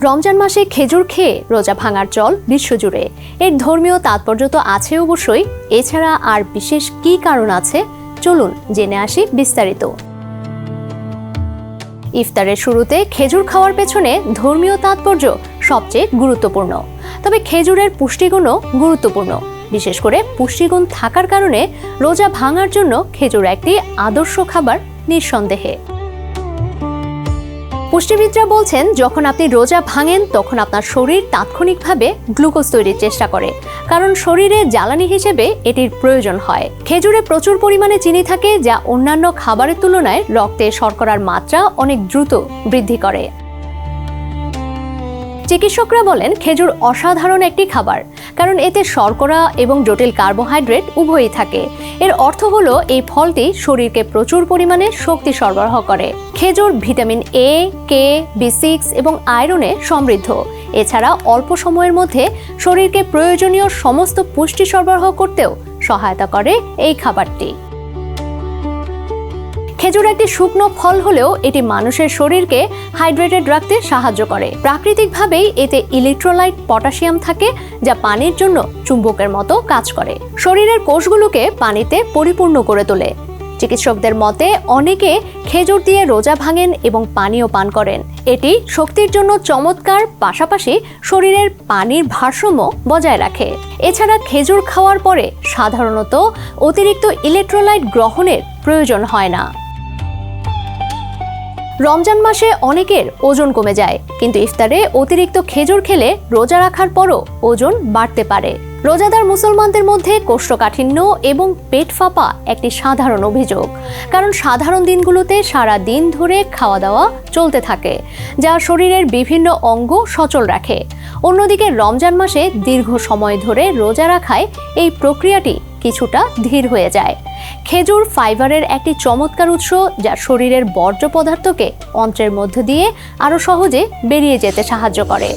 রমজান মাসে খেজুর খেয়ে রোজা ভাঙার চল বিশ্বজুড়ে। এর ধর্মীয় তাৎপর্য তো আছে অবশ্যই, এছাড়া আর বিশেষ কী কারণ আছে চলুন জেনে আসি বিস্তারিত। ইফতারের শুরুতে খেজুর খাওয়ার পেছনে ধর্মীয় তাৎপর্য সবচেয়ে গুরুত্বপূর্ণ। তবে খেজুরের পুষ্টিগুণও গুরুত্বপূর্ণ। বিশেষ করে পুষ্টিগুণ থাকার কারণে রোজা ভাঙার জন্য খেজুর একটি আদর্শ খাবার নিঃসন্দেহে। পুষ্টিবিদরা বলছেন, যখন আপনি রোজা ভাঙেন তখন আপনার শরীর তাৎক্ষণিকভাবে গ্লুকোজ তৈরির চেষ্টা করে, কারণ শরীরে জ্বালানি হিসেবে এটির প্রয়োজন হয়। খেজুরে প্রচুর পরিমাণে চিনি থাকে, যা অন্যান্য খাবারের তুলনায় রক্তে শর্করার মাত্রা অনেক দ্রুত বৃদ্ধি করে। চিকিৎসকরা বলেন খেজুর অসাধারণ একটি খাবার, কারণ এতে শর্করা এবং জটিল কার্বোহাইড্রেট উভয়ই থাকে। এর অর্থ হলো এই ফলটি শরীরকে প্রচুর পরিমাণে শক্তি সরবরাহ করে। খেজুর ভিটামিন এ, কে, বি6 এবং আয়রনে সমৃদ্ধ। এছাড়া অল্প সময়ের মধ্যে শরীরকে প্রয়োজনীয় সমস্ত পুষ্টি সরবরাহ করতেও সহায়তা করে এই খাবারটি। খেজুর একটি শুকনো ফল হলেও এটি মানুষের শরীরকে হাইড্রেটেড রাখতে সাহায্য করে। প্রাকৃতিকভাবেই এতে ইলেকট্রোলাইট পটাশিয়াম থাকে, যা পানির জন্য চুম্বকের মতো কাজ করে, শরীরের কোষগুলোকে পানিতে পরিপূর্ণ করে তোলে। চিকিৎসকদের মতে অনেকে খেজুর দিয়ে রোজা ভাঙেন এবং পানীয় পান করেন। এটি শক্তির জন্য চমৎকার, পাশাপাশি শরীরের পানির ভারসাম্য বজায় রাখে। এছাড়া খেজুর খাওয়ার পরে সাধারণত অতিরিক্ত ইলেকট্রোলাইট গ্রহণের প্রয়োজন হয় না। রমজান মাসে অনেকের ওজন কমে যায়, কিন্তু ইফতারে অতিরিক্ত খেজুর খেলে রোজা রাখার পরও ওজন বাড়তে পারে। রোজাদার মুসলমানদের মধ্যে কোষ্ঠকাঠিন্য এবং পেট ফাঁপা একটি সাধারণ অভিযোগ, কারণ সাধারণ দিনগুলোতে সারা দিন ধরে খাওয়া দাওয়া চলতে থাকে, যা শরীরের বিভিন্ন অঙ্গ সচল রাখে। অন্যদিকে রমজান মাসে দীর্ঘ সময় ধরে রোজা রাখায় এই প্রক্রিয়াটি কিছুটা ধীর হয়ে যায়। খেজুর ফাইবারের একটি চমৎকার উৎস, যা শরীরের বর্জ্য পদার্থকে অন্ত্রের মধ্য দিয়ে আরও সহজে বেরিয়ে যেতে সাহায্য করে।